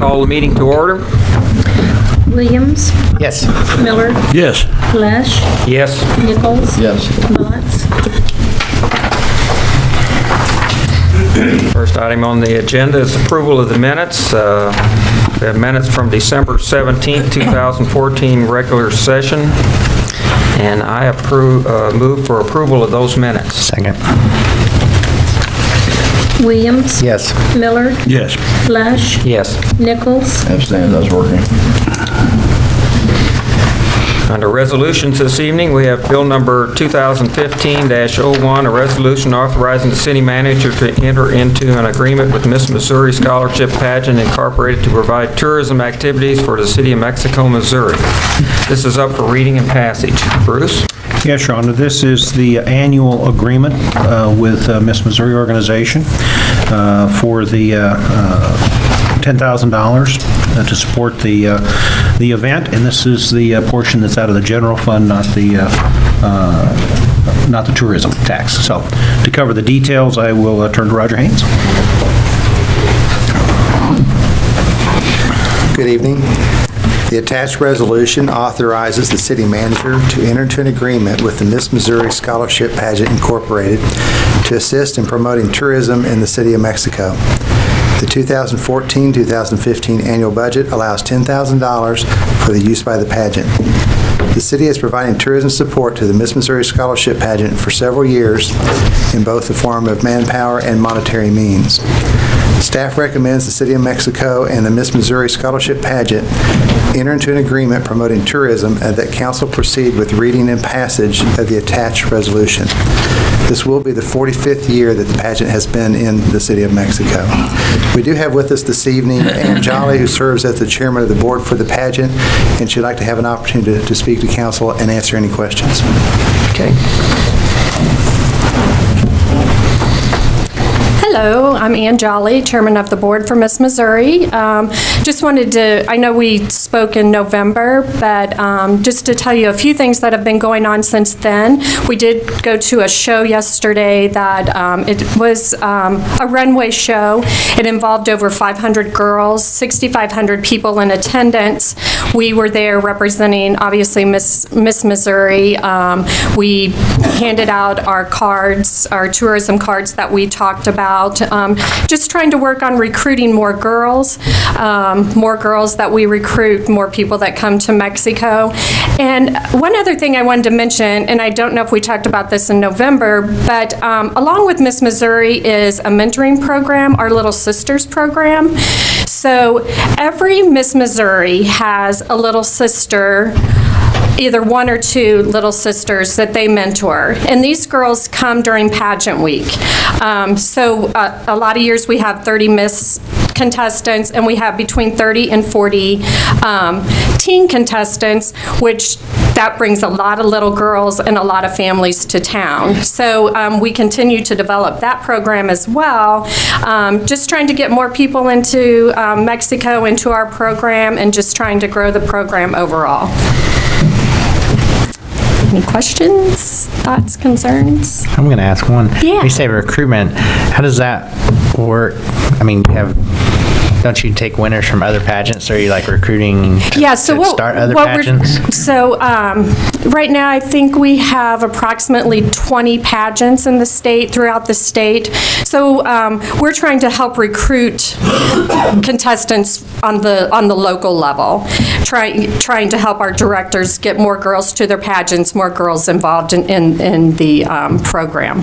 call the meeting to order. Williams, Yes. Miller, Yes. Lesh, Yes. Nichols, Yes. Motts. First item on the agenda is approval of the minutes. We have minutes from December 17th, 2014 regular session, and I move for approval of those minutes. Second. Williams, Yes. Miller, Yes. Lesh, Yes. Nichols, Abstain, that's working. Under resolutions this evening, we have bill number 2015-01, a resolution authorizing the city manager to enter into an agreement with Miss Missouri Scholarship Pageant Incorporated to provide tourism activities for the city of Mexico, Missouri. This is up for reading and passage. Bruce? Yes, Your Honor, this is the annual agreement with Miss Missouri Organization for the $10,000 to support the event, and this is the portion that's out of the general fund, not the tourism tax. So, to cover the details, I will turn to Roger Haynes. Good evening. The attached resolution authorizes the city manager to enter into an agreement with the Miss Missouri Scholarship Pageant Incorporated to assist in promoting tourism in the city of Mexico. The 2014-2015 annual budget allows $10,000 for the use by the pageant. The city is providing tourism support to the Miss Missouri Scholarship Pageant for several years in both the form of manpower and monetary means. Staff recommends the City of Mexico and the Miss Missouri Scholarship Pageant enter into an agreement promoting tourism and that council proceed with reading and passage of the attached resolution. This will be the 45th year that the pageant has been in the City of Mexico. We do have with us this evening Ann Jolly, who serves as the chairman of the board for the pageant, and she'd like to have an opportunity to speak to council and answer any questions. Okay. Hello, I'm Ann Jolly, Chairman of the Board for Miss Missouri. Just wanted to, I know we spoke in November, but just to tell you a few things that have been going on since then. We did go to a show yesterday that it was a runway show. It involved over 500 girls, 6,500 people in attendance. We were there representing, obviously, Miss Missouri. We handed out our cards, our tourism cards that we talked about. Just trying to work on recruiting more girls that we recruit, more people that come to Mexico. And one other thing I wanted to mention, and I don't know if we talked about this in November, but along with Miss Missouri is a mentoring program, our Little Sisters program. So every Miss Missouri has a little sister, either one or two little sisters that they mentor. And these girls come during pageant week. So a lot of years we have 30 Miss contestants, and we have between 30 and 40 teen contestants, which that brings a lot of little girls and a lot of families to town. So we continue to develop that program as well, just trying to get more people into Mexico, into our program, and just trying to grow the program overall. Any questions, thoughts, concerns? I'm going to ask one. Yeah. You say recruitment. How does that work? I mean, don't you take winners from other pageants? Or are you like recruiting to start other pageants? Right now I think we have approximately 20 pageants in the state, throughout the state. So we're trying to help recruit contestants on the local level, trying to help our directors get more girls to their pageants, more girls involved in the program.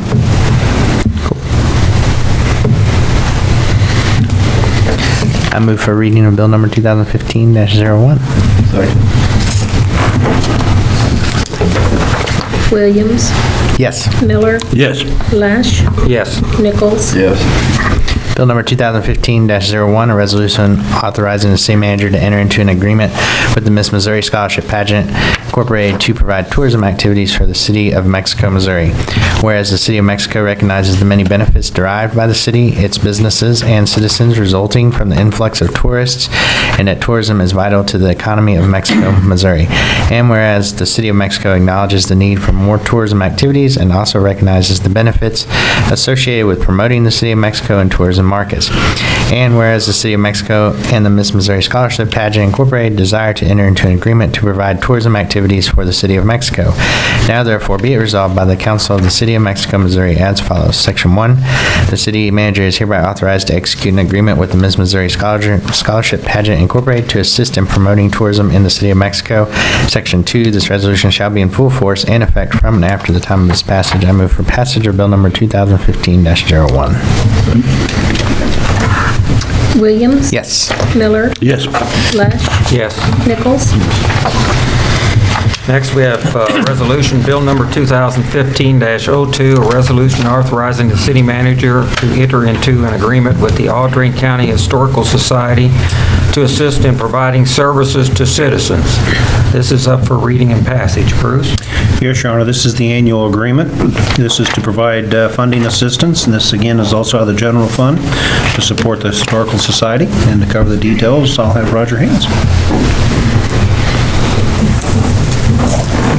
I move for reading of bill number 2015-01. Williams, Yes. Miller, Yes. Lesh, Yes. Nichols, Bill number 2015-01, a resolution authorizing the city manager to enter into an agreement with the Miss Missouri Scholarship Pageant Incorporated to provide tourism activities for the city of Mexico, Missouri. Whereas the city of Mexico recognizes the many benefits derived by the city, its businesses, and citizens resulting from the influx of tourists, and that tourism is vital to the economy of Mexico, Missouri. And whereas the city of Mexico acknowledges the need for more tourism activities and also recognizes the benefits associated with promoting the city of Mexico and tourism Susan Marcus. And whereas the City of Mexico and the Miss Missouri Scholarship Pageant Incorporated desire to enter into an agreement to provide tourism activities for the City of Mexico. Now therefore be it resolved by the Council of the City of Mexico, Missouri as follows. Section 1, the city manager is hereby authorized to execute an agreement with the Miss Missouri Scholarship Pageant Incorporated to assist in promoting tourism in the City of Mexico. Section 2, this resolution shall be in full force and effect from and after the time of its passage. I move for passage of Bill number 2015-01. Williams. Yes. Miller. Yes. Lush. Yes. Nichols. Next, we have Resolution Bill Number 2015-02, a resolution authorizing the city manager to enter into an agreement with the Audrain County Historical Society to assist in providing services to citizens. This is up for reading and passage. Bruce? Yes, Your Honor, this is the annual agreement. This is to provide funding assistance, and this again is also out of the general fund to support the Historical Society. And to cover the details, I'll have Roger Haynes.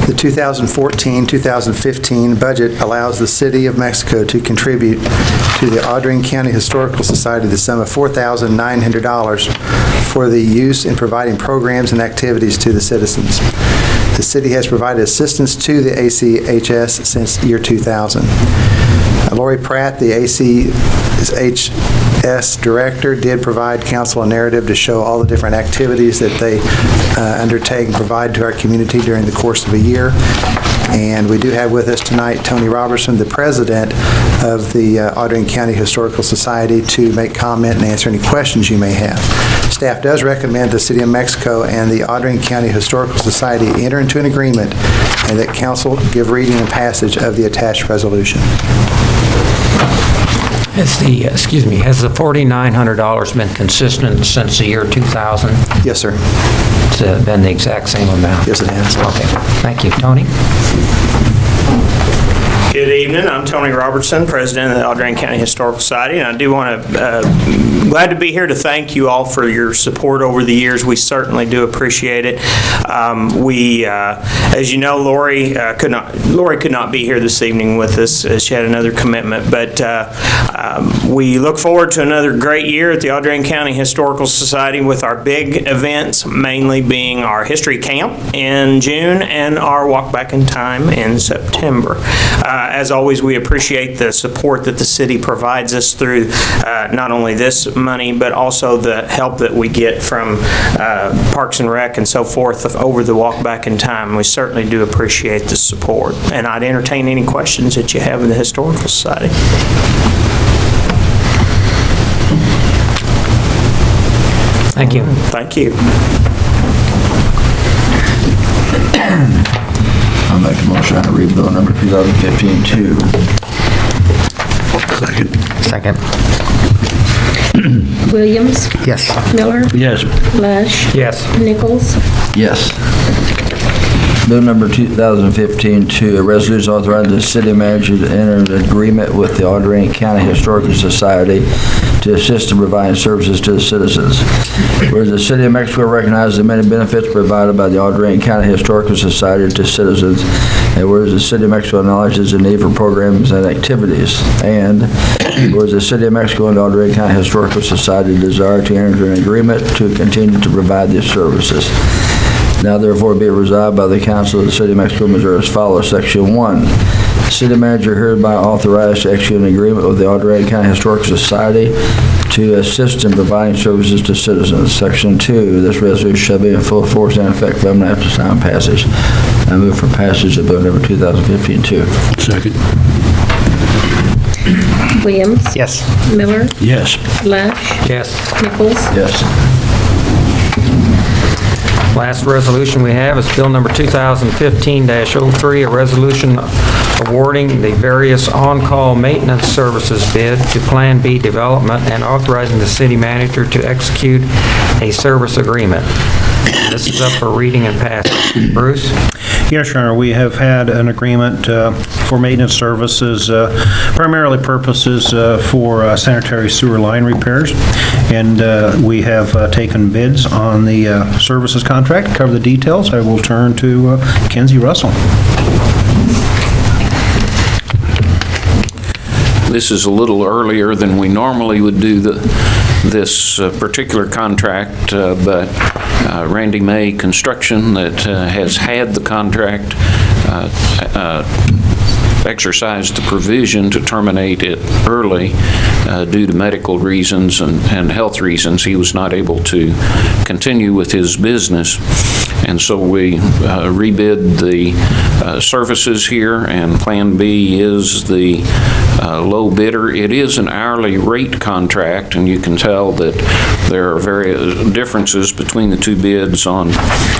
The 2014-2015 budget allows the City of Mexico to contribute to the Audrain County Historical Society the sum of $4,900 for the use in providing programs and activities to the citizens. The city has provided assistance to the ACHS since year 2000. Lori Pratt, the ACHS director, did provide council a narrative to show all the different activities that they undertake and provide to our community during the course of a year. And we do have with us tonight Tony Robertson, the president of the Audrain County Historical Society, to make comment and answer any questions you may have. Staff does recommend the City of Mexico and the Audrain County Historical Society enter into an agreement and that council give reading and passage of the attached resolution. Has the $4,900 been consistent since the year 2000? Yes, sir. It's been the exact same amount? Yes, it has. Okay, thank you. Tony? Good evening. I'm Tony Robertson, President of the Audrain County Historical Society, and I do want to, glad to be here to thank you all for your support over the years. We certainly do appreciate it. As you know, Lori could not be here this evening with us. She had another commitment, but we look forward to another great year at the Audrain County Historical Society with our big events, mainly being our History Camp in June and our Walk Back in Time in September. As always, we appreciate the support that the city provides us through not only this money, but also the help that we get from Parks and Rec and so forth over the Walk Back in Time. We certainly do appreciate the support. And I'd entertain any questions that you have in the Historical Society. Thank you. Thank you. I'll make a motion to read bill number 2015-2. Second. Williams. Yes. Miller. Yes. Lush. Yes. Nichols. Yes. Bill number 2015-2, a resolution authorizing the city manager to enter an agreement with the Audrain County Historical Society to assist in providing services to the citizens. Whereas the City of Mexico recognizes the many benefits provided by the Audrain County Historical Society to citizens, and whereas the City of Mexico acknowledges the need for programs and activities, and whereas the City of Mexico and the Audrain County Historical Society desire to enter into an agreement to continue to provide these services. Now therefore be it resolved by the Council of the City of Mexico, Missouri as follows. Section 1, the city manager hereby authorized to execute an agreement with the Audrain County Historical Society to assist in providing services to citizens. Section 2, this resolution shall be in full force and effect from and after time passage. I move for passage of bill number 2015-2. Second. Williams. Yes. Miller. Yes. Lush. Yes. Nichols. Yes. Last resolution we have is Bill Number 2015-03, a resolution awarding the various on-call maintenance services bid to Plan B Development and authorizing the city manager to execute a service agreement. This is up for reading and passage. Bruce? Yes, Your Honor, we have had an agreement for maintenance services, primarily purposes for sanitary sewer line repairs, and we have taken bids on the services contract. To cover the details, I will turn to Kenzie Russell. This is a little earlier than we normally would do this particular contract, but Randy May Construction, that has had the contract, exercised the provision to terminate it early due to medical reasons and health reasons. He was not able to continue with his business. And so we rebid the services here, and Plan B is the low bidder. It is an hourly rate contract, and you can tell that there are various differences between the two bids on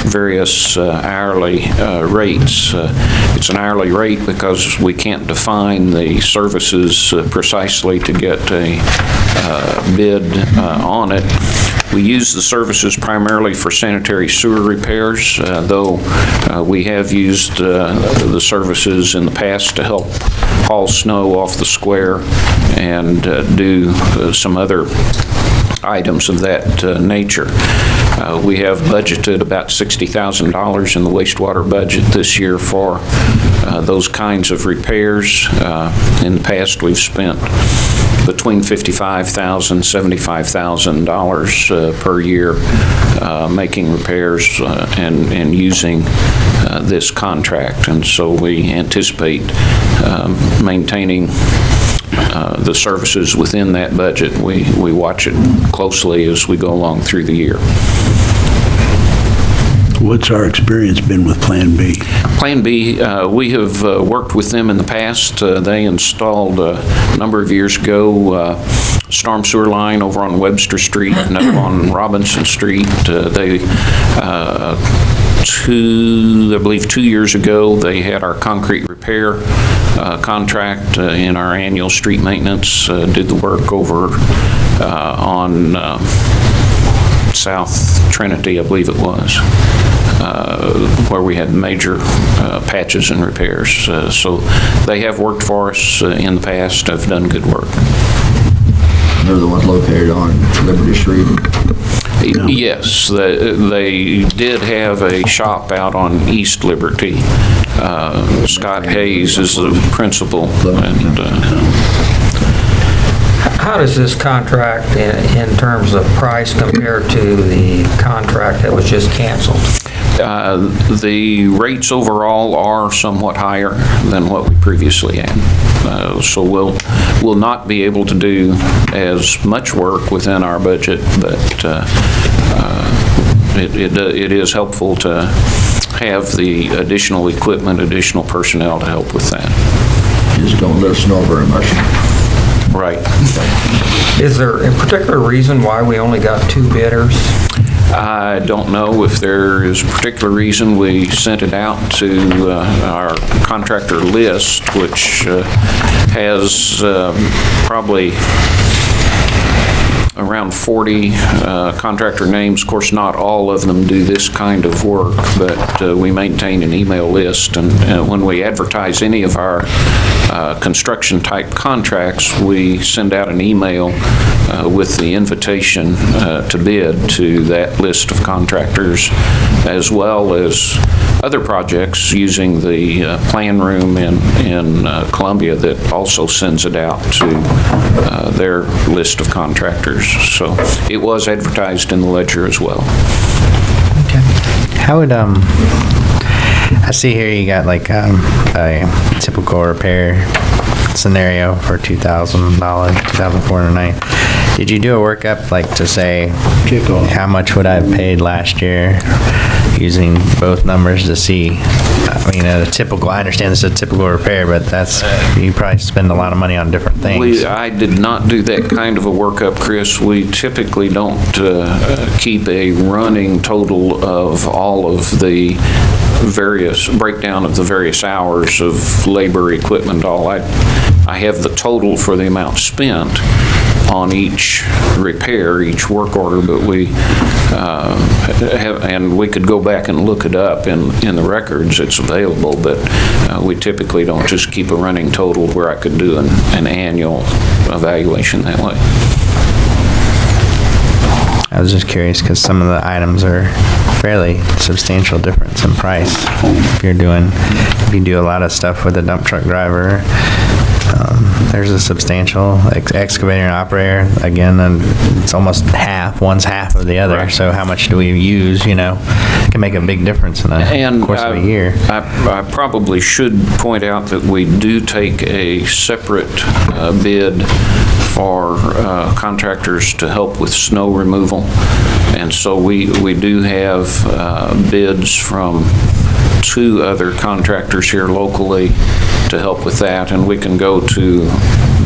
various hourly rates. It's an hourly rate because we can't define the services precisely to get a bid on it. We use the services primarily for sanitary sewer repairs, though we have used the services in the past to help haul snow off the square and do some other items of that nature. We have budgeted about $60,000 in the wastewater budget this year for those kinds of repairs. In the past, we've spent between $55,000 and $75,000 per year making repairs and using this contract. And so we anticipate maintaining the services within that budget. We watch it closely as we go along through the year. What's our experience been with Plan B? Plan B, we have worked with them in the past. They installed a number of years ago storm sewer line over on Webster Street and up on Robinson Street. I believe 2 years ago, they had our concrete repair contract in our annual street maintenance, did the work over on South Trinity, I believe it was, where we had major patches and repairs. So they have worked for us in the past, have done good work. They're the ones located on Liberty Street? Yes, they did have a shop out on East Liberty. Scott Hayes is the principal. And, How does this contract in terms of price compare to the contract that was just canceled? The rates overall are somewhat higher than what we previously had. So we'll not be able to do as much work within our budget, but it is helpful to have the additional equipment, additional personnel to help with that. Just don't let us know very much. Right. Is there a particular reason why we only got 2 bidders? I don't know if there is a particular reason. We sent it out to our contractor list, which has probably around 40 contractor names. Of course, not all of them do this kind of work, but we maintain an email list, and when we advertise any of our construction type contracts, we send out an email with the invitation to bid to that list of contractors, as well as other projects using the plan room in Columbia that also sends it out to their list of contractors. So it was advertised in the Ledger as well. Okay. How would, I see here you got like a typical repair scenario for $2,000, $2,490. Did you do a workup like to say how much would I have paid last year using both numbers to see? I mean, I understand this is a typical repair, but you probably spend a lot of money on different things. I did not do that kind of a workup, Chris. We typically don't keep a running total of all of the breakdown of the various hours of labor, equipment, all. I have the total for the amount spent on each repair, each work order, but we and we could go back and look it up in the records. It's available, but we typically don't just keep a running total where I could do an annual evaluation that way. I was just curious because some of the items are fairly substantial difference in price. If you do a lot of stuff with a dump truck driver, there's a substantial excavator and operator. Again, and it's almost half. One's half of the other. Right. So how much do we use? It can make a big difference in the course of a year. I probably should point out that we do take a separate bid for contractors to help with snow removal. And so we do have bids from 2 other contractors here locally to help with that, and we can go to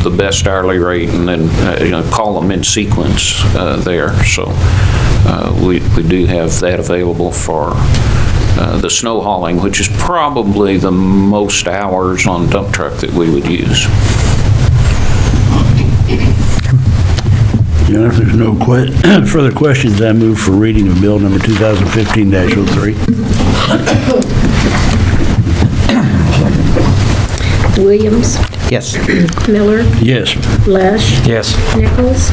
the best hourly rate and then call them in sequence there. So we do have that available for the snow hauling, which is probably the most hours on dump truck that we would use. If there's no further questions, I move for reading of bill number 2015-03. Williams. Yes. Miller. Yes. Lesh. Yes. Nichols.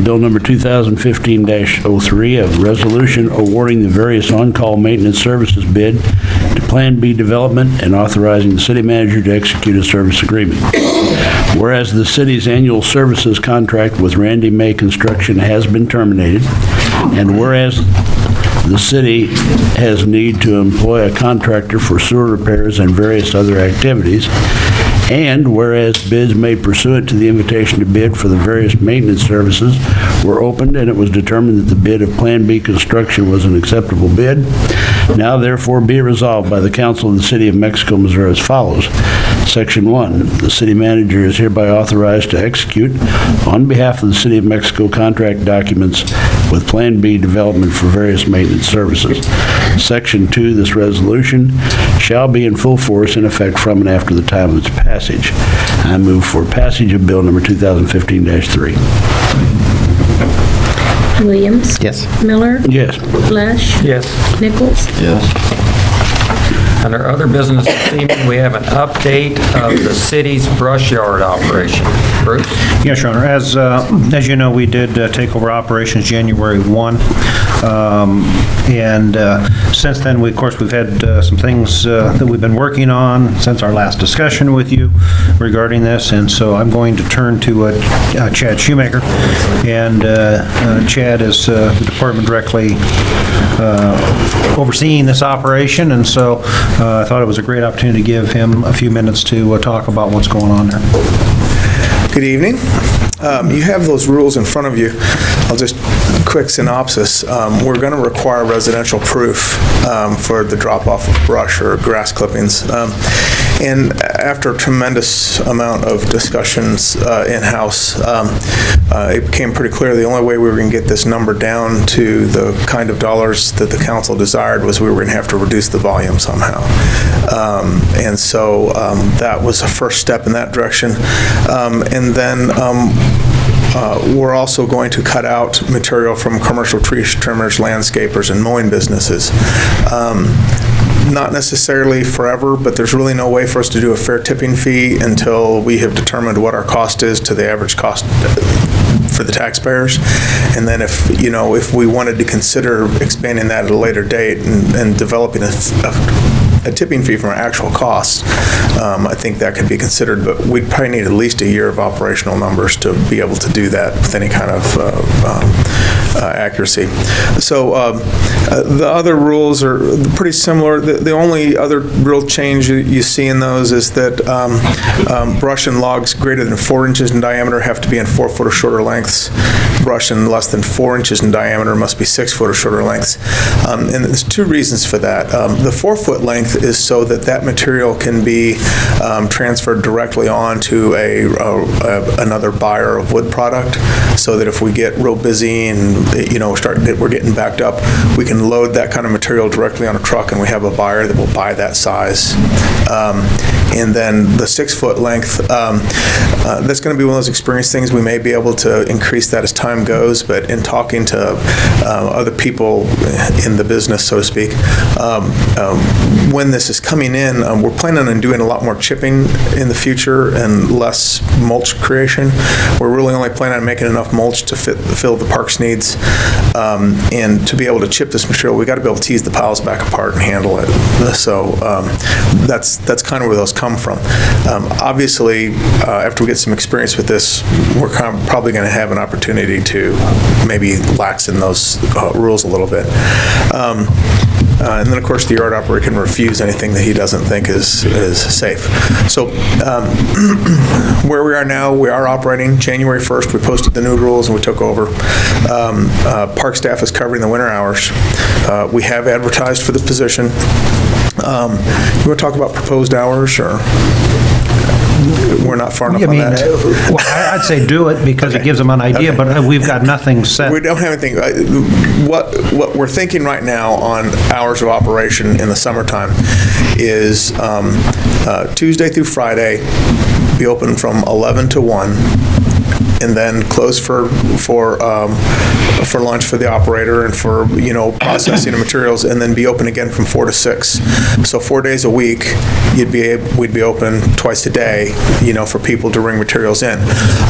Bill number 2015-03, a resolution awarding the various on-call maintenance services bid to Plan B Development and authorizing the city manager to execute a service agreement. Whereas the city's annual services contract with Randy May Construction has been terminated, and whereas the city has need to employ a contractor for sewer repairs and various other activities, and whereas bids made pursuant to the invitation to bid for the various maintenance services were opened and it was determined that the bid of Plan B Construction was an acceptable bid, now therefore be it resolved by the Council of the City of Mexico, Missouri as follows. Section 1, the city manager is hereby authorized to execute on behalf of the City of Mexico contract documents with Plan B Development for various maintenance services. Section 2, this resolution shall be in full force in effect from and after the time of its passage. I move for passage of bill number 2015-3. Williams. Yes. Miller. Yes. Lesh. Yes. Nichols. Yes. Under other business this evening, we have an update of the city's brush yard operation. Bruce? Yes, Your Honor. As you know, we did take over operations January 1. And since then, of course, we've had some things that we've been working on since our last discussion with you regarding this. And so I'm going to turn to Chad Shoemaker. And Chad is the department directly overseeing this operation. And so I thought it was a great opportunity to give him a few minutes to talk about what's going on there. Good evening. You have those rules in front of you. I'll just, quick synopsis. We're going to require residential proof for the drop-off of brush or grass clippings. And after a tremendous amount of discussions in-house, it became pretty clear the only way we were going to get this number down to the kind of dollars that the council desired was we were going to have to reduce the volume somehow. And so that was a first step in that direction. And then we're also going to cut out material from commercial tree trimmers, landscapers, and mowing businesses. Not necessarily forever, but there's really no way for us to do a fair tipping fee until we have determined what our cost is to the average cost for the taxpayers. And then if we wanted to consider expanding that at a later date and developing a tipping fee from our actual costs, I think that could be considered, but we'd probably need at least a year of operational numbers to be able to do that with any kind of accuracy. So the other rules are pretty similar. The only other real change you see in those is that brush and logs greater than 4 inches in diameter have to be in 4 foot or shorter lengths. Brush and less than 4 inches in diameter must be 6 foot or shorter lengths. And there's 2 reasons for that. The 4 foot length is so that material can be transferred directly on to another buyer of wood product, so that if we get real busy and we're getting backed up, we can load that kind of material directly on a truck and we have a buyer that will buy that size. And then the 6 foot length, that's going to be one of those experience things. We may be able to increase that as time goes, but in talking to other people in the business, so to speak, when this is coming in, we're planning on doing a lot more chipping in the future and less mulch creation. We're really only planning on making enough mulch to fill the park's needs. And to be able to chip this material, we got to be able to tease the piles back apart and handle it. So that's kind of where those come from. Obviously, after we get some experience with this, we're probably going to have an opportunity to maybe lax in those rules a little bit. And then, of course, the yard operator can refuse anything that he doesn't think is safe. So where we are now, we are operating. January 1st, we posted the new rules and we took over. Park staff is covering the winter hours. We have advertised for the position. You want to talk about proposed hours, or we're not far enough on that? Well, I'd say do it because it gives them an idea, but we've got nothing set. We don't have anything. What we're thinking right now on hours of operation in the summertime is Tuesday through Friday, be open from 11 to 1, and then close for lunch for the operator and for, processing of materials, and then be open again from 4 to 6. So 4 days a week, we'd be open twice a day, for people to bring materials in.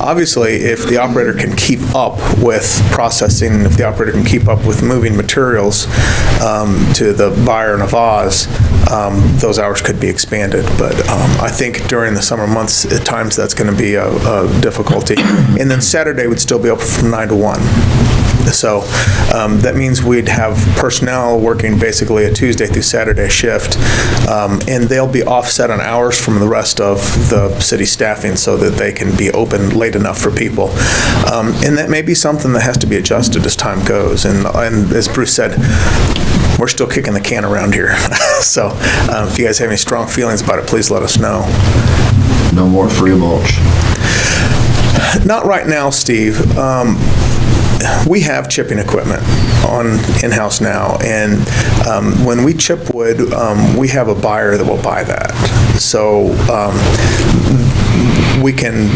Obviously, if the operator can keep up with processing, if the operator can keep up with moving materials to the buyer in a vase, those hours could be expanded. But I think during the summer months, at times that's going to be a difficulty. And then Saturday would still be open from 9 to 1. So that means we'd have personnel working basically a Tuesday through Saturday shift, and they'll be offset on hours from the rest of the city staffing so that they can be open late enough for people. And that may be something that has to be adjusted as time goes. And as Bruce said, we're still kicking the can around here. So if you guys have any strong feelings about it, please let us know. No more free mulch. Not right now, Steve. We have chipping equipment on in-house now, and when we chip wood, we have a buyer that will buy that. So we can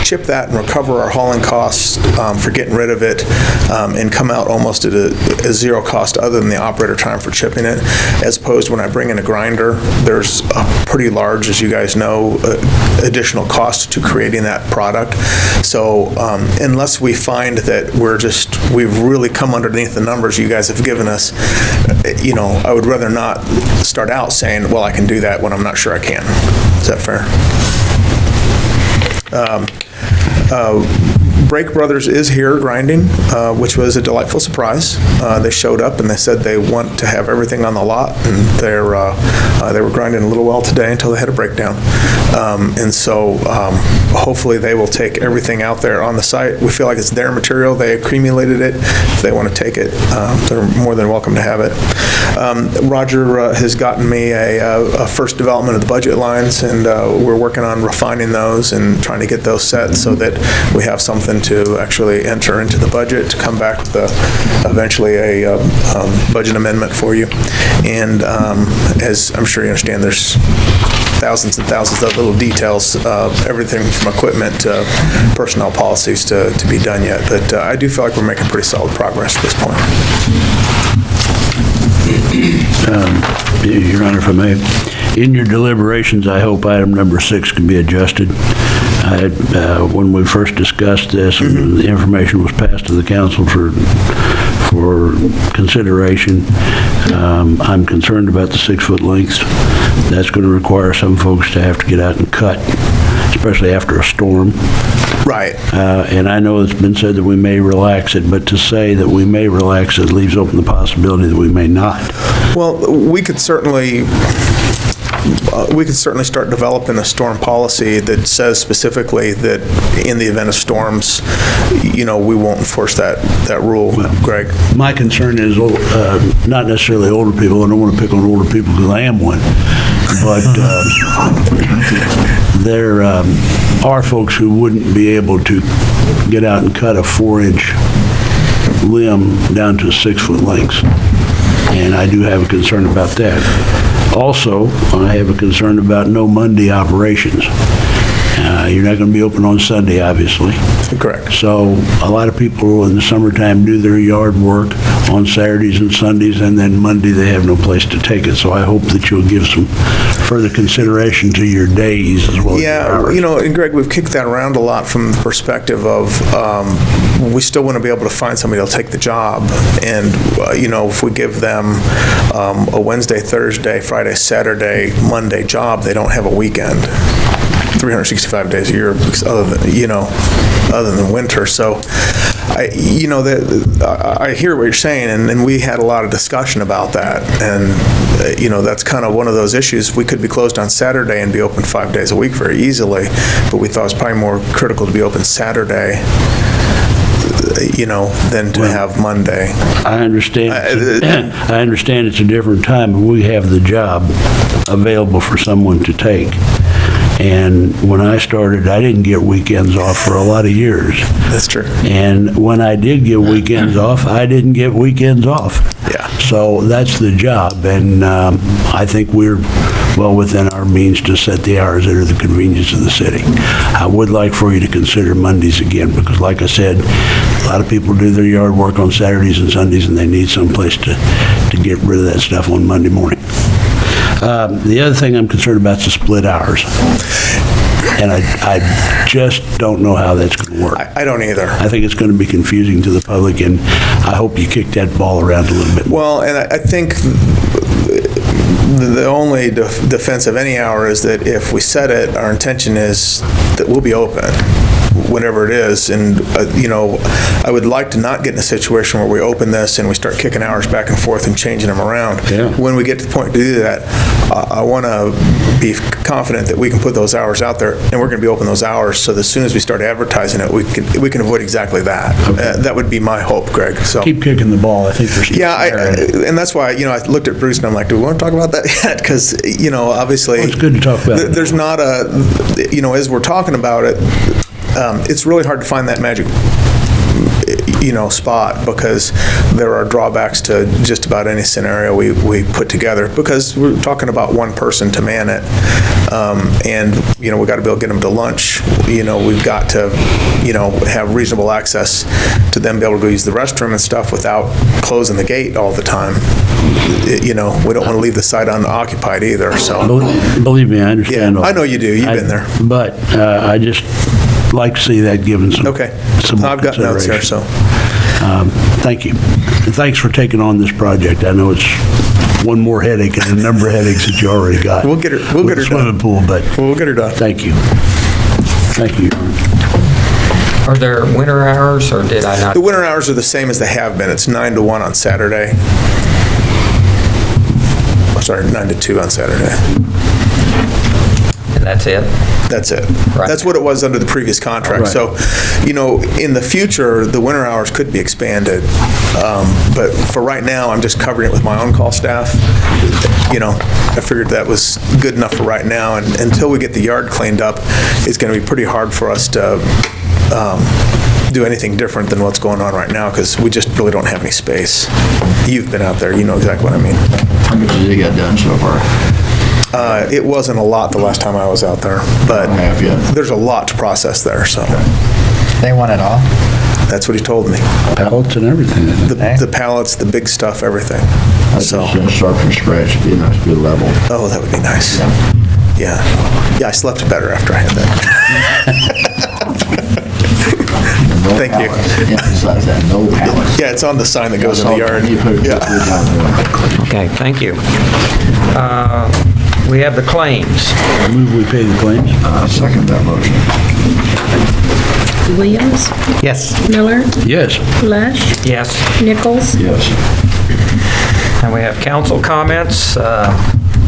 chip that and recover our hauling costs for getting rid of it, and come out almost at a zero cost other than the operator time for chipping it, as opposed to when I bring in a grinder, there's a pretty large, as you guys know, additional cost to creating that product. So unless we find that we've really come underneath the numbers you guys have given us, I would rather not start out saying, well, I can do that when I'm not sure I can. Is that fair? Brake Brothers is here grinding, which was a delightful surprise. They showed up and they said they want to have everything on the lot, and they were grinding a little while today until they had a breakdown. And so hopefully they will take everything out there on the site. We feel like it's their material. They accumulated it. If they want to take it, they're more than welcome to have it. Roger has gotten me a first development of the budget lines, and we're working on refining those and trying to get those set so that we have something to actually enter into the budget to come back with eventually a budget amendment for you. And as I'm sure you understand, there's thousands and thousands of little details, everything from equipment to personnel policies to be done yet. But I do feel like we're making pretty solid progress at this point. Your Honor, if I may, in your deliberations, I hope item number 6 can be adjusted. When we first discussed this, and the information was passed to the council for consideration, I'm concerned about the 6-foot lengths. That's going to require some folks to have to get out and cut, especially after a storm. Right. And I know it's been said that we may relax it, but to say that we may relax it leaves open the possibility that we may not. Well, we could certainly start developing a storm policy that says specifically that in the event of storms, we won't enforce that rule, Greg. My concern is not necessarily older people. I don't want to pick on older people because I am one. But there are folks who wouldn't be able to get out and cut a 4-inch limb down to 6-foot lengths. And I do have a concern about that. Also, I have a concern about no Monday operations. You're not going to be open on Sunday, obviously. Correct. So a lot of people in the summertime do their yard work on Saturdays and Sundays, and then Monday they have no place to take it. So I hope that you'll give some further consideration to your days as well as your hours. And Greg, we've kicked that around a lot from the perspective of we still want to be able to find somebody that'll take the job. And, if we give them a Wednesday, Thursday, Friday, Saturday, Monday job, they don't have a weekend. 365 days a year, because other than winter. So, I hear what you're saying, and we had a lot of discussion about that. And, that's kind of one of those issues. We could be closed on Saturday and be open 5 days a week very easily, but we thought it was probably more critical to be open Saturday, than to have Monday. I understand. I understand it's a different time, but we have the job available for someone to take. And when I started, I didn't get weekends off for a lot of years. That's true. And when I did get weekends off, I didn't get weekends off. Yeah. So that's the job, and I think we're well within our means to set the hours that are the convenience of the city. I would like for you to consider Mondays again, because like I said, a lot of people do their yard work on Saturdays and Sundays, and they need someplace to get rid of that stuff on Monday morning. The other thing I'm concerned about is the split hours. And I just don't know how that's going to work. I don't either. I think it's going to be confusing to the public, and I hope you kick that ball around a little bit more. Well, and I think the only defense of any hour is that if we set it, our intention is that we'll be open whenever it is. And, I would like to not get in a situation where we open this and we start kicking hours back and forth and changing them around. Yeah. When we get to the point to do that, I want to be confident that we can put those hours out there, and we're going to be open those hours, so that as soon as we start advertising it, we can avoid exactly that. Okay. That would be my hope, Greg. So Keep kicking the ball. I think there's still yeah, and that's why, I looked at Bruce and I'm like, do we want to talk about that yet? Because, obviously. Well, it's good to talk about it. There's not as we're talking about it, it's really hard to find that magic, spot, because there are drawbacks to just about any scenario we put together, because we're talking about one person to man it. And, we got to be able to get them to lunch. We've got to, have reasonable access to them, be able to go use the restroom and stuff without closing the gate all the time. We don't want to leave the site unoccupied either, so. Believe me, I understand. Yeah, I know you do. You've been there. But I just like to see that given some more I've got notes here, consideration. so. Thank you. And thanks for taking on this project. I know it's one more headache and a number of headaches that you already got. We'll get her with the done. swimming pool, but We'll get her done. thank you. Thank you. Are there winter hours, or did I not? The winter hours are the same as they have been. It's 9 to 1 on Saturday. Sorry, 9 to 2 on Saturday. And that's it? That's it. Right. That's what it was under the previous contract. Right. So, in the future, the winter hours could be expanded. But for right now, I'm just covering it with my on-call staff. I figured that was good enough for right now. And until we get the yard cleaned up, it's going to be pretty hard for us to do anything different than what's going on right now, because we just really don't have any space. You've been out there. You know exactly what I mean. How much has he got done so far? It wasn't a lot the last time I was out there, but have yet. there's a lot to process there, so They want it all? that's what he told me. Pallets and everything. The pallets, the big stuff, everything. That's So, just gonna start from scratch, be a nice, good level. oh, that would be nice. Yeah. Yeah, I slept better after I had that. No Thank you. pallets. Emphasize that, no pallets. Yeah, it's on the sign that goes in the yard. You put it Yeah. down there. Okay, thank you. We have the claims. I move we pay the claims. I second that motion. Williams, Yes. Miller, Yes. Lush, Yes. Nichols, Yes. And we have council comments.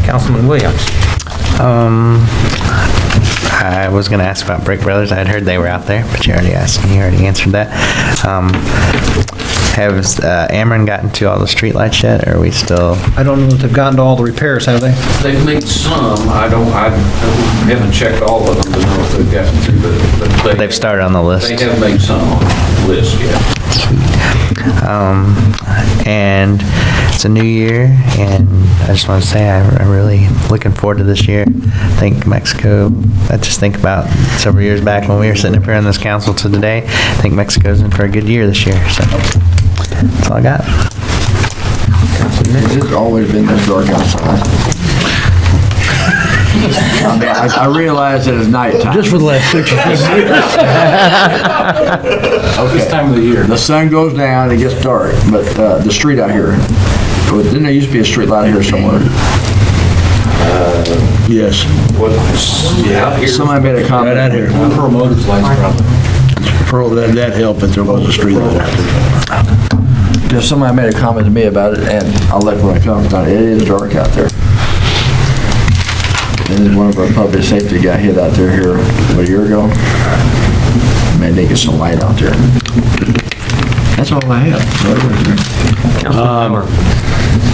Councilman Williams. I was going to ask about Brick Brothers. I had heard they were out there, but you already answered that. Has Ameren gotten to all the streetlights yet, or are we still? I don't know if they've gotten to all the repairs, have they? They've made some. I haven't checked all of them to know if they've gotten through the. They've started on the list. They have made some on the list, yeah. And it's a new year, and I just want to say I'm really looking forward to this year. I think Mexico, I just think about several years back when we were sitting up here in this council to today, I think Mexico's in for a good year this year, so that's all I got. It's always been this dark outside. I realize that it's nighttime. Just for the last 6 years. This time of the year. The sun goes down, it gets dark, but the street out here, didn't there used to be a street light here somewhere? Yes. Somebody made a comment. Right out here. That helped if there was a street light out there. Just somebody made a comment to me about it, and I'll let when I comment on it. It is dark out there. And then one of our public safety guy hit out there here a year ago. Man, they get some light out there. That's all I have.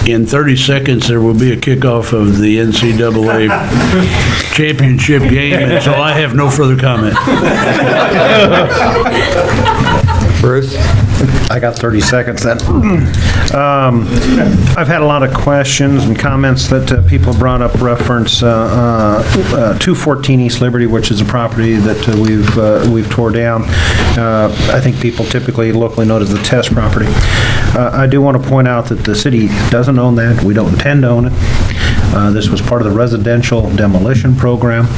In 30 seconds, there will be a kickoff of the NCAA championship game, and so I have no further comment. Bruce? I got 30 seconds then. I've had a lot of questions and comments that people brought up reference 214 East Liberty, which is a property that we've tore down. I think people typically locally know it as the test property. I do want to point out that the city doesn't own that. We don't intend to own it. This was part of the residential demolition program.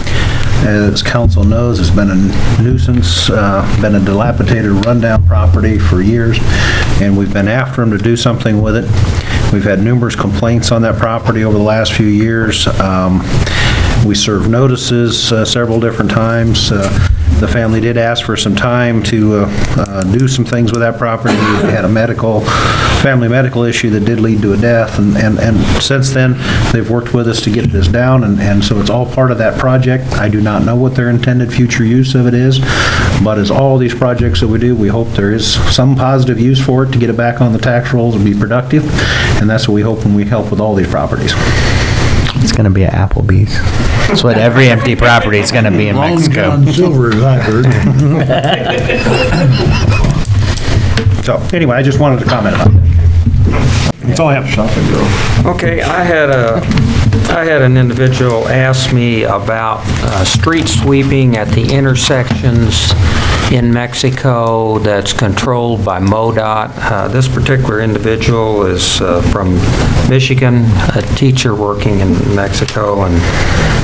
As council knows, it's been a nuisance, been a dilapidated, rundown property for years, and we've been after them to do something with it. We've had numerous complaints on that property over the last few years. We served notices several different times. The family did ask for some time to do some things with that property. We had a family medical issue that did lead to a death, and since then, they've worked with us to get this down, and so it's all part of that project. I do not know what their intended future use of it is, but as all these projects that we do, we hope there is some positive use for it to get it back on the tax rolls and be productive, and that's what we hope when we help with all these properties. It's going to be at Applebee's. That's what every empty property is going to be in Mexico. Long John Silver, as I heard. So, anyway, I just wanted to comment about that. That's all I have. Okay, I had an individual ask me about street sweeping at the intersections in Mexico that's controlled by MoDOT. This particular individual is from Michigan, a teacher working in Mexico and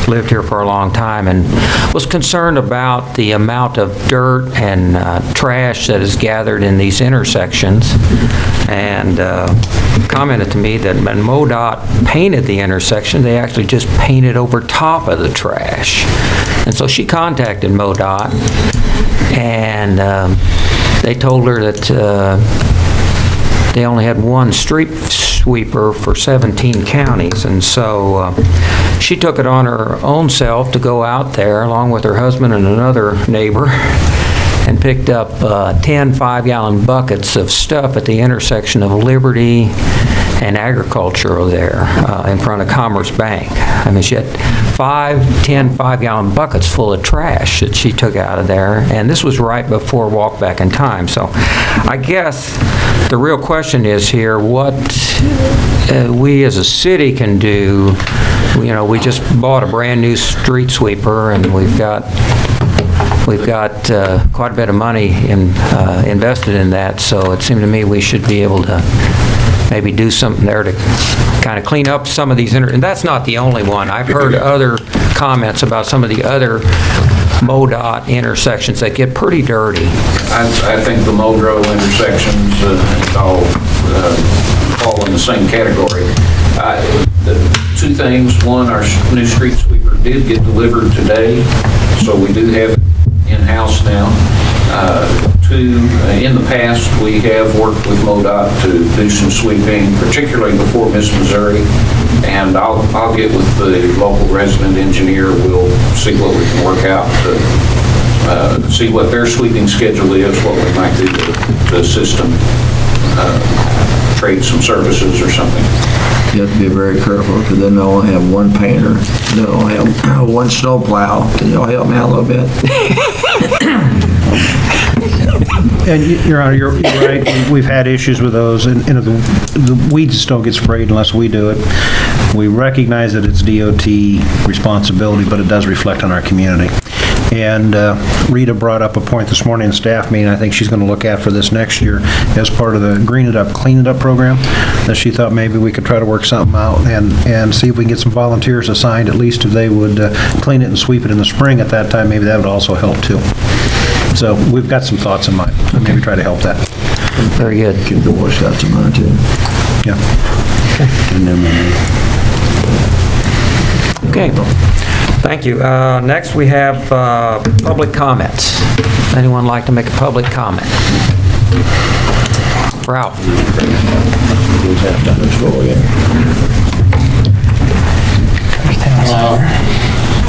lived here for a long time, and was concerned about the amount of dirt and trash that is gathered in these intersections, and commented to me that when MoDOT painted the intersection, they actually just painted over top of the trash. And so she contacted MoDOT, and they told her that they only had one street sweeper for 17 counties, and so she took it on her own self to go out there along with her husband and another neighbor and picked up 10 5-gallon buckets of stuff at the intersection of Liberty and Agricultural there in front of Commerce Bank. I mean, she had 10 5-gallon buckets full of trash that she took out of there, and this was right before Walk Back in Time. So I guess the real question is here, what we as a city can do. You know, we just bought a brand new street sweeper, and we've got quite a bit of money invested in that, so it seemed to me we should be able to maybe do something there to kind of clean up some of these, and that's not the only one. I've heard other comments about some of the other MoDOT intersections that get pretty dirty. I think the Modro intersections all fall in the same category. Two things. One, our new street sweeper did get delivered today, so we do have it in-house now. Two, in the past, we have worked with MoDOT to do some sweeping, particularly before Miss Missouri, and I'll get with the local resident engineer. We'll see what we can work out to see what their sweeping schedule is, what we might do to assist them, trade some services or something. You have to be very careful, because then they'll only have one painter, they'll only have one snow plow. Can y'all help me out a little bit? And Your Honor, you're right. We've had issues with those, and the weeds just don't get sprayed unless we do it. We recognize that it's DOT responsibility, but it does reflect on our community. And Rita brought up a point this morning in staff meeting I think she's going to look at for this next year as part of the Green It Up, Clean It Up program, that she thought maybe we could try to work something out and see if we can get some volunteers assigned, at least if they would clean it and sweep it in the spring at that time, maybe that would also help too. So we've got some thoughts in mind, maybe try to help that. Very good. Keep the Boy Scouts in mind, too. Yeah. Okay, thank you. Next, we have public comments. Anyone like to make a public comment? Ralph?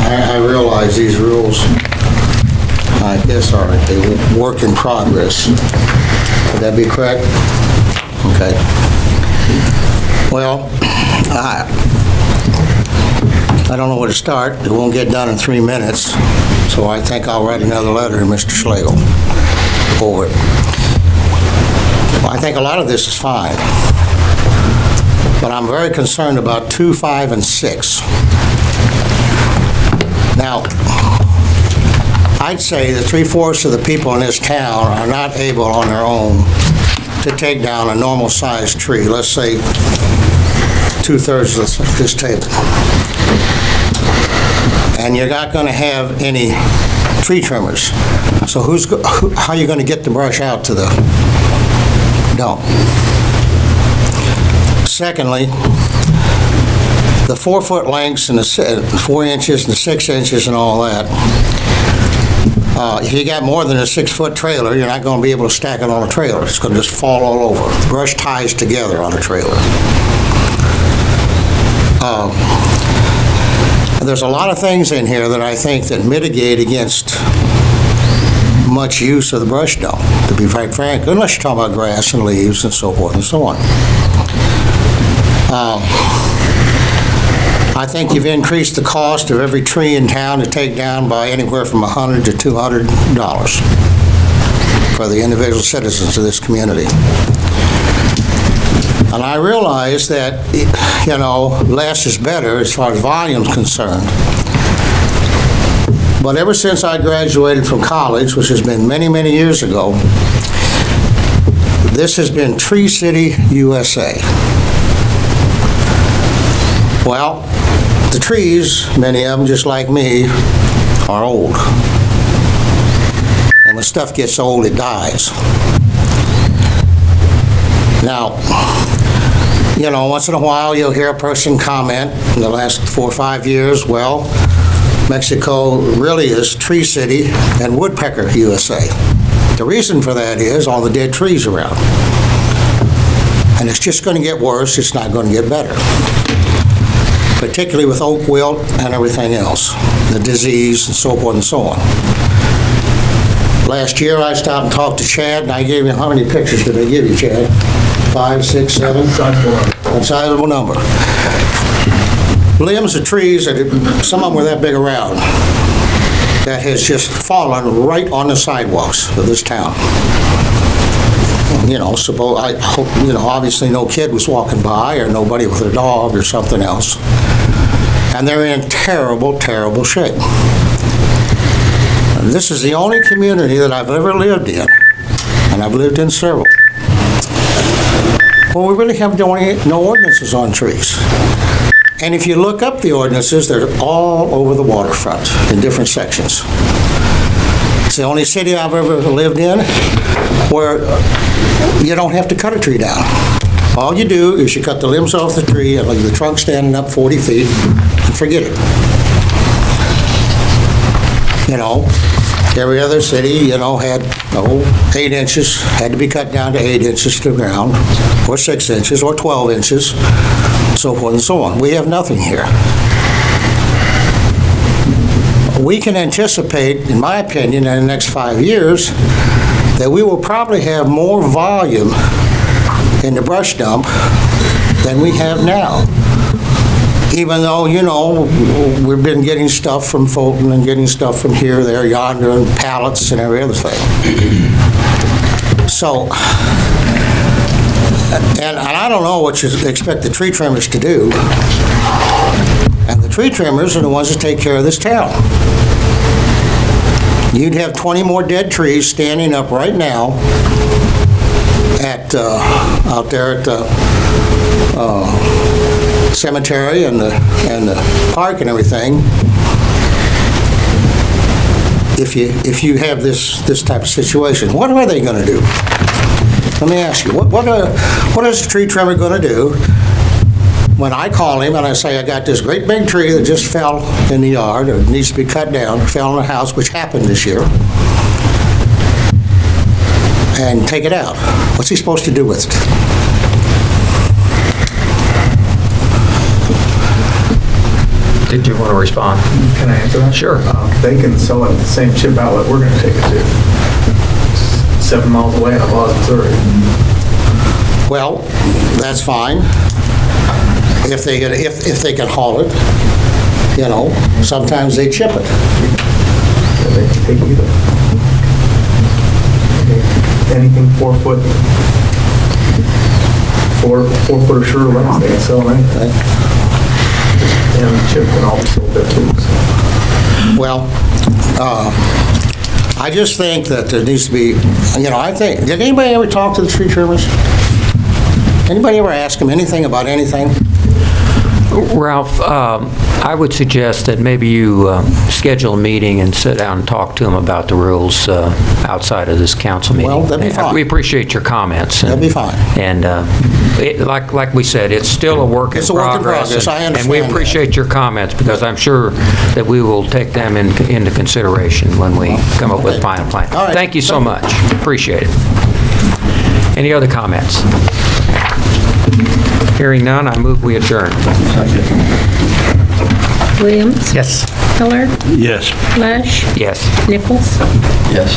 I realize these rules, I guess, are a work in progress. Would that be correct? Okay. Well, I don't know where to start. It won't get done in 3 minutes, so I think I'll write another letter to Mr. Schlegel over it. Well, I think a lot of this is fine, but I'm very concerned about 2, 5, and 6. Now, I'd say that 3/4 of the people in this town are not able on their own to take down a normal-sized tree, let's say 2/3 of this table. And you're not going to have any tree trimmers. So how are you going to get the brush out to the dump? Secondly, the 4-foot lengths and the 4 inches and the 6 inches and all that, if you got more than a 6-foot trailer, you're not going to be able to stack it on a trailer. It's going to just fall all over. Brush ties together on a trailer. There's a lot of things in here that I think that mitigate against much use of the brush dump, to be quite frank, unless you're talking about grass and leaves and so forth and so on. I think you've increased the cost of every tree in town to take down by anywhere from $100 to $200 for the individual citizens of this community. And I realize that, you know, less is better as far as volume is concerned. But ever since I graduated from college, which has been many, many years ago, this has been Tree City, USA. Well, the trees, many of them, just like me, are old. And when stuff gets old, it dies. Now, you know, once in a while you'll hear a person comment in the last 4 or 5 years, well, Mexico really is Tree City and Woodpecker, USA. The reason for that is all the dead trees around. And it's just going to get worse, it's not going to get better. Particularly with oak wilt and everything else, the disease and so forth and so on. Last year I stopped and talked to Chad, and I gave him, how many pictures did I give you, Chad? 5, 6, 7? A sizable number. Limbs of trees, some of them were that big around, that has just fallen right on the sidewalks of this town. You know, I hope, you know, obviously no kid was walking by or nobody with a dog or something else. And they're in terrible, terrible shape. And this is the only community that I've ever lived in, and I've lived in several, well, we really have no ordinances on trees. And if you look up the ordinances, they're all over the waterfront in different sections. It's the only city I've ever lived in where you don't have to cut a tree down. All you do is you cut the limbs off the tree and leave the trunk standing up 40 feet and forget it. You know, every other city, you know, had 8 inches, had to be cut down to 8 inches to the ground, or 6 inches, or 12 inches, so forth and so on. We have nothing here. We can anticipate, in my opinion, in the next 5 years, that we will probably have more volume in the brush dump than we have now. Even though, you know, we've been getting stuff from Fulton and getting stuff from here, there, yonder, and pallets and every other thing. So, and I don't know what you expect the tree trimmers to do. And the tree trimmers are the ones that take care of this town. you'd have 20 more dead trees standing up right now out there at the cemetery and the park and everything. If you have this type of situation, what are they going to do? Let me ask you, what is the tree trimmer going to do when I call him and I say, I got this great big tree that just fell in the yard or needs to be cut down, fell in the house, which happened this year, and take it out? What's he supposed to do with it? Did you want to respond? Can I answer that? Sure. They can sell it at the same chip outlet we're going to take it to. It's 7 miles away in Laws, Missouri. Well, that's fine. If they can haul it, sometimes they chip it. And they can take either. Anything 4 foot, 4 foot or shorter limits, they can sell them anything. And chip can all be sold there too. Well, I just think that there needs to be, did anybody ever talk to the tree trimmers? Anybody ever ask them anything about anything? Ralph, I would suggest that maybe you schedule a meeting and sit down and talk to them about the rules outside of this council meeting. Well, that'd be fine. We appreciate your comments. That'd be fine. And like we said, it's still a work in progress. It's a work in progress, I understand And we that. appreciate your comments because I'm sure that we will take them into consideration when we come up with a final plan. All right. Thank you so much. Appreciate it. Any other comments? Hearing none, I move we adjourn. Williams. Yes. Miller. Yes. Lush. Yes. Nichols. Yes.